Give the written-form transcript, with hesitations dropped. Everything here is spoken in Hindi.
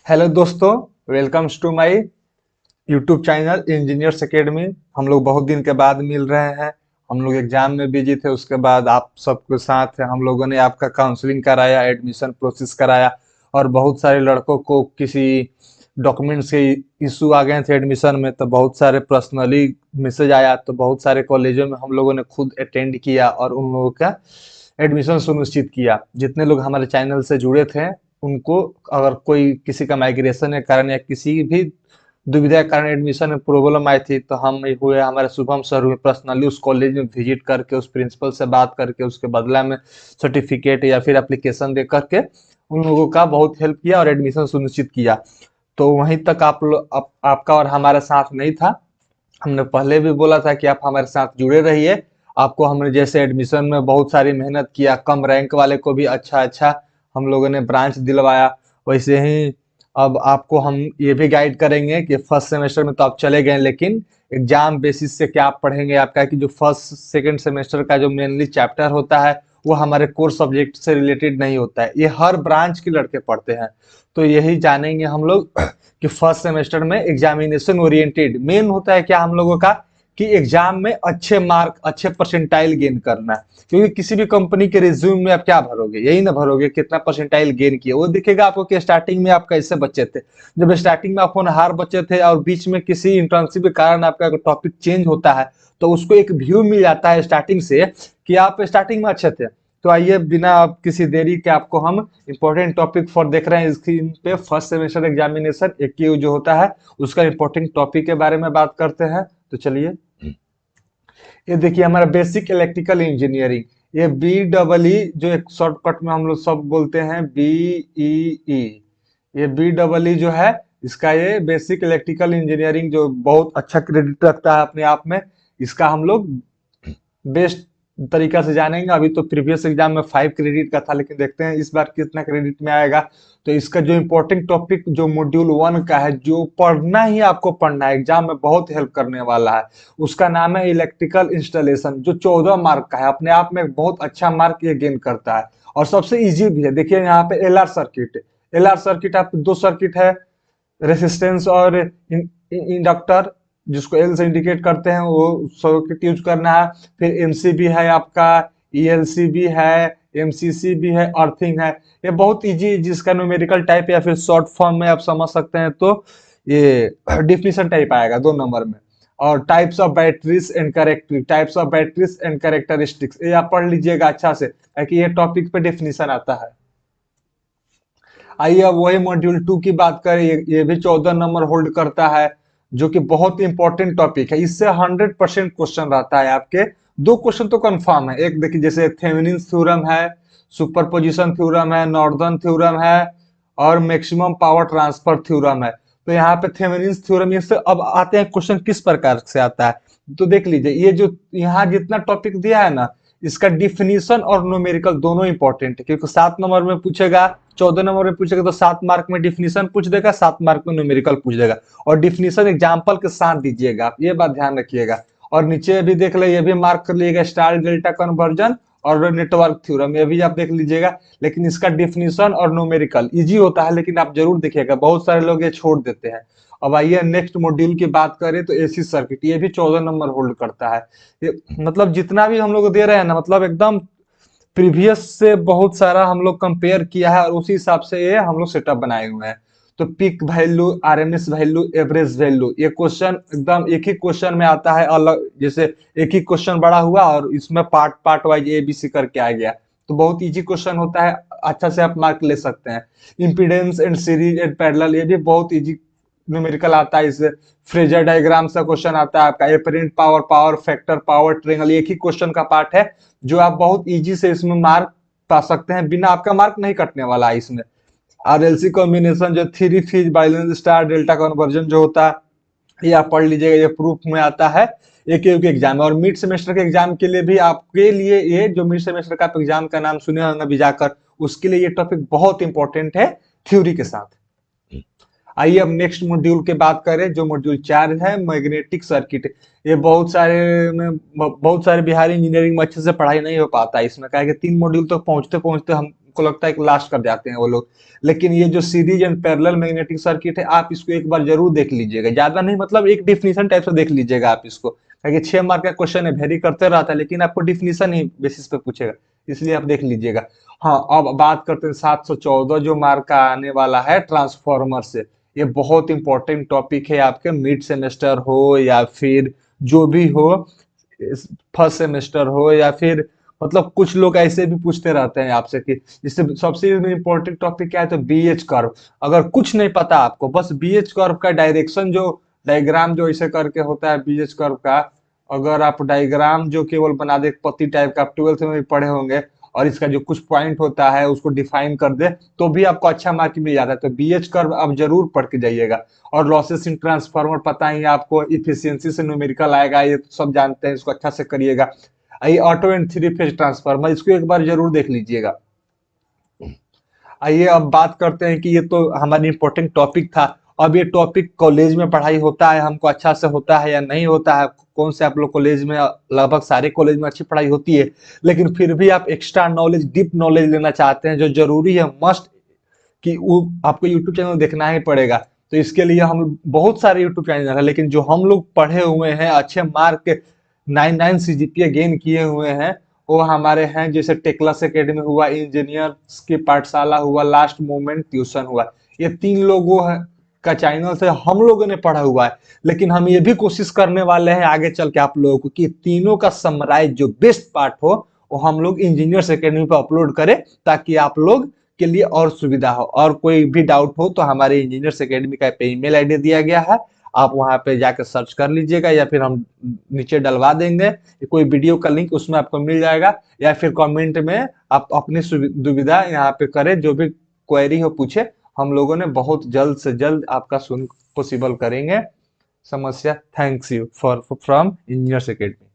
हेलो दोस्तों, welcomes to my YouTube channel Engineers Academy. हम लोग बहुत दिन के बाद मिल रहे हैं। हम लोग एग्जाम में बिजी थे, उसके बाद आप सबके साथ हम लोगों ने आपका काउंसलिंग कराया, एडमिशन प्रोसेस कराया और बहुत सारे लड़कों को किसी डॉक्यूमेंट्स के इशू आ गए थे एडमिशन में, तो बहुत सारे पर्सनली मैसेज आया, तो बहुत सारे कॉलेजों में हम लोगों ने खुद अटेंड किया और उन लोगों का एडमिशन सुनिश्चित किया। जितने लोग हमारे चैनल से जुड़े थे उनको अगर कोई किसी का माइग्रेशन के कारण या किसी भी दुविधा के कारण एडमिशन में प्रॉब्लम आई थी, तो हम हुए हमारे शुभम सर हुए पर्सनली उस कॉलेज में विजिट करके उस प्रिंसिपल से बात करके उसके बदला में सर्टिफिकेट या फिर एप्लीकेशन दे करके उन लोगों का बहुत हेल्प किया और एडमिशन सुनिश्चित किया। तो वहीं तक आपका और हमारा साथ नहीं था। हमने पहले भी बोला था कि आप हमारे साथ जुड़े रहिए। आपको हमने जैसे एडमिशन में बहुत सारी मेहनत किया, कम रैंक वाले को भी अच्छा अच्छा हम लोगों ने ब्रांच दिलवाया, वैसे ही अब आपको हम ये भी गाइड करेंगे कि फर्स्ट सेमेस्टर में तो आप चले गए, लेकिन एग्जाम बेसिस से क्या आप पढ़ेंगे। आपका कि जो फर्स्ट सेकंड सेमेस्टर का जो मेनली चैप्टर होता है वो हमारे कोर सब्जेक्ट से रिलेटेड नहीं होता है, ये हर ब्रांच के लड़के पढ़ते हैं। तो यही जानेंगे हम लोग कि फर्स्ट सेमेस्टर में एग्जामिनेशन ओरिएंटेड मेन होता है क्या हम लोगों का, कि एग्जाम में अच्छे मार्क अच्छे परसेंटाइल गेन करना है। क्योंकि किसी भी कंपनी के रिज्यूम में आप क्या भरोगे, यही ना भरोगे कितना परसेंटाइल गेन किया। वो दिखेगा आपको कि स्टार्टिंग में आप कैसे बच्चे थे, जब स्टार्टिंग में आप होनहार बच्चे थे और बीच में किसी इंटर्नशिप के कारण आपका टॉपिक चेंज होता है, तो उसको एक व्यू मिल जाता है स्टार्टिंग से कि आप स्टार्टिंग में अच्छे थे। तो आइए बिना अब किसी देरी के आपको हम इम्पोर्टेंट टॉपिक फॉर देख रहे हैं स्क्रीन पे, फर्स्ट सेमेस्टर एग्जामिनेशन एक जो होता है उसका इम्पोर्टेंट टॉपिक के बारे में बात करते हैं। तो चलिए, ये देखिए हमारा बेसिक इलेक्ट्रिकल इंजीनियरिंग, ये बी डबल ई जो एक शॉर्टकट में हम लोग सब बोलते हैं बी ई ई, ये बी डबल ई जो है इसका ये बेसिक इलेक्ट्रिकल इंजीनियरिंग जो बहुत अच्छा क्रेडिट रखता है अपने आप में, इसका हम लोग बेस्ट तरीका से जानेंगे। अभी तो प्रीवियस एग्जाम में 5 क्रेडिट का था, लेकिन देखते हैं इस बार कितना क्रेडिट में आएगा। तो इसका जो इम्पोर्टेंट टॉपिक जो मॉड्यूल 1 का है, जो पढ़ना ही आपको पढ़ना है, एग्जाम में बहुत हेल्प करने वाला है, उसका नाम है इलेक्ट्रिकल इंस्टॉलेशन, जो 14 मार्क का है। अपने आप में एक बहुत अच्छा मार्क ये गेन करता है और सबसे इजी भी है। देखिए यहाँ पे L R circuit, L R circuit आप दो सर्किट है, रेसिस्टेंस और इंडक्टर, जिसको एल से इंडिकेट करते हैं वो सर्किट यूज करना है। फिर एमसीबी है आपका, ईएलसीबी है, एमसीसी भी है, अर्थिंग है। ये बहुत इजी, जिसका न्यूमेरिकल टाइप या फिर शॉर्ट फॉर्म में आप समझ सकते हैं तो ये डिफिनीशन टाइप आएगा 2 नंबर में। और types of batteries and characteristic, types of batteries and characteristics, ये आप पढ़ लीजिएगा अच्छा से, ताकि ये टॉपिक पे डिफिनीशन आता है। आइए अब वही मॉड्यूल 2 की बात करें, ये भी 14 नंबर होल्ड करता है, जो कि बहुत इंपॉर्टेंट टॉपिक है। इससे 100% क्वेश्चन रहता है आपके। 2 क्वेश्चन तो कंफर्म है। एक देखिए, जैसे थेवेनिन थ्योरम है, सुपरपोजिशन थ्योरम है, नॉर्दर्न थ्योरम है और मैक्सिमम पावर ट्रांसफर थ्योरम है। तो यहाँ पे थेवेनिन थ्योरम, ये से अब आते हैं क्वेश्चन किस प्रकार से आता है। तो देख लीजिए, ये जो यहाँ जितना टॉपिक दिया है ना, इसका डिफिनीशन और न्यूमेरिकल दोनों इंपॉर्टेंट है, क्योंकि 7 नंबर में पूछेगा, 14 नंबर में पूछेगा, तो 7 मार्क में डिफिनीशन पूछ देगा, 7 मार्क में न्यूमेरिकल पूछ देगा। और डिफिनीशन एग्जाम्पल के साथ दीजिएगा आप, ये बात ध्यान रखिएगा। और नीचे भी देख ले, ये भी मार्क कर लीजिएगा, स्टार डेल्टा कन्वर्जन और नेटवर्क थ्योरम, ये भी आप देख लीजिएगा। लेकिन इसका डिफिनीशन और न्यूमेरिकल इजी होता है, लेकिन आप जरूर देखिएगा, बहुत सारे लोग ये छोड़ देते हैं। अब आइए नेक्स्ट मॉड्यूल की बात करें, तो एसी सर्किट, ये भी 14 नंबर होल्ड करता है। ये मतलब जितना भी हम लोग दे रहे हैं ना, मतलब एकदम प्रीवियस से बहुत सारा हम लोग कंपेयर किया है और उसी हिसाब से ये हम लोग सेटअप बनाए हुए हैं। तो peak value, RMS value, average value, ये क्वेश्चन एकदम एक ही क्वेश्चन में आता है अलग, जैसे एक ही क्वेश्चन बड़ा हुआ और इसमें part part wise A B C करके आ गया। तो बहुत इजी क्वेश्चन होता है, अच्छा से आप मार्क ले सकते हैं। Impedance and series and parallel, ये भी बहुत इजी न्यूमेरिकल आता है। इससे फ्रेजर डायग्राम से क्वेश्चन आता है आपका, apparent power, power factor, power triangle, एक ही क्वेश्चन का पार्ट है, जो आप बहुत इजी से इसमें मार्क पा सकते हैं, बिना आपका मार्क नहीं कटने वाला है इसमें। आरएलसी कॉम्बिनेशन, जो three phase balance star delta conversion जो होता है, ये आप पढ़ लीजिएगा, ये प्रूफ में आता है एक एग्जाम में। और मिड सेमेस्टर के एग्जाम के लिए भी आपके लिए, ये जो मिड सेमेस्टर का एग्जाम का नाम सुने होंगे अभी जाकर, उसके लिए ये टॉपिक बहुत इंपॉर्टेंट है थ्योरी के साथ। आइए अब नेक्स्ट मॉड्यूल की बात करें, जो मॉड्यूल 4 है, मैग्नेटिक सर्किट। ये बहुत सारे बिहारी इंजीनियरिंग में अच्छे से पढ़ाई नहीं हो पाता है इसमें, क्या है कि 3 मॉड्यूल तक पहुंचते पहुंचते हम को लगता है कि लास्ट कर जाते हैं वो लोग। लेकिन ये जो series and parallel magnetic circuit है, आप इसको एक बार जरूर देख लीजिएगा, ज्यादा नहीं, मतलब एक डिफिनीशन टाइप से देख लीजिएगा आप इसको, क्योंकि 6 मार्क का क्वेश्चन है, वेरी करते रहता है, लेकिन आपको डिफिनीशन ही बेसिस पे पूछेगा, इसलिए आप देख लीजिएगा। हाँ, अब बात करते हैं 714 जो मार्क का आने वाला है ट्रांसफॉर्मर से। ये बहुत इंपॉर्टेंट टॉपिक है, आपके मिड सेमेस्टर हो या फिर जो भी हो, फर्स्ट सेमेस्टर हो या फिर, मतलब कुछ लोग ऐसे भी पूछते रहते हैं आपसे कि इससे सबसे इम्पोर्टेंट टॉपिक क्या है, तो बीएच कर्व। अगर कुछ नहीं पता आपको, बस बीएच कर्व का डायरेक्शन जो डायग्राम जो ऐसे करके होता है बीएच कर्व का, अगर आप डायग्राम जो केवल बना दे पत्ती टाइप का, आप 12th में भी पढ़े होंगे, और इसका जो कुछ पॉइंट होता है उसको डिफाइन कर दे, तो भी आपको अच्छा मार्क मिल जाता है। तो बीएच कर्व आप जरूर पढ़ के जाइएगा। और लॉसेस इन ट्रांसफार्मर पता ही है आपको, इफिशियंसी से न्यूमेरिकल आएगा, ये तो सब जानते हैं, इसको अच्छा से करिएगा। ये auto and three phase transformer, इसको एक बार जरूर देख लीजिएगा। आइए अब बात करते हैं कि ये तो हमारी इंपॉर्टेंट टॉपिक था। अब ये टॉपिक कॉलेज में पढ़ाई होता है हमको अच्छा से होता है या नहीं होता है, कौन से आप लोग कॉलेज में, लगभग सारे कॉलेज में अच्छी पढ़ाई होती है, लेकिन फिर भी आप एक्स्ट्रा नॉलेज, डीप नॉलेज लेना चाहते हैं, जो जरूरी है, मस्ट, कि वो आपको यूट्यूब चैनल देखना ही पड़ेगा। तो इसके लिए हम बहुत सारे यूट्यूब चैनल है, लेकिन जो हम लोग पढ़े हुए हैं, अच्छे मार्क 99 सीजीपीए गेन किए हुए हैं, वो हमारे हैं, जैसे टेक्लस एकेडमी हुआ, इंजीनियर्स की पाठशाला हुआ, लास्ट मोमेंट ट्यूशन हुआ, ये 3 लोगों का चैनल से हम लोगों ने पढ़ा हुआ है। लेकिन हम ये भी कोशिश करने वाले हैं आगे चल के आप लोगों को कि तीनों का समराइज जो बेस्ट पार्ट हो, वो हम लोग इंजीनियर्स एकेडमी पर अपलोड करें, ताकि आप लोग के लिए और सुविधा हो। और कोई भी डाउट हो तो हमारे इंजीनियर्स एकेडमी का पे ईमेल आईडी दिया गया है, आप वहां पे जाकर सर्च कर लीजिएगा, या फिर हम नीचे डलवा देंगे कोई वीडियो का लिंक, उसमें आपको मिल जाएगा, या फिर कमेंट में आप अपनी दुविधा यहाँ पे करें, जो भी क्वेरी हो पूछे, हम लोगों ने बहुत जल्द से जल्द आपका सुन पॉसिबल करेंगे समस्या। Thanks you for from engineers academy.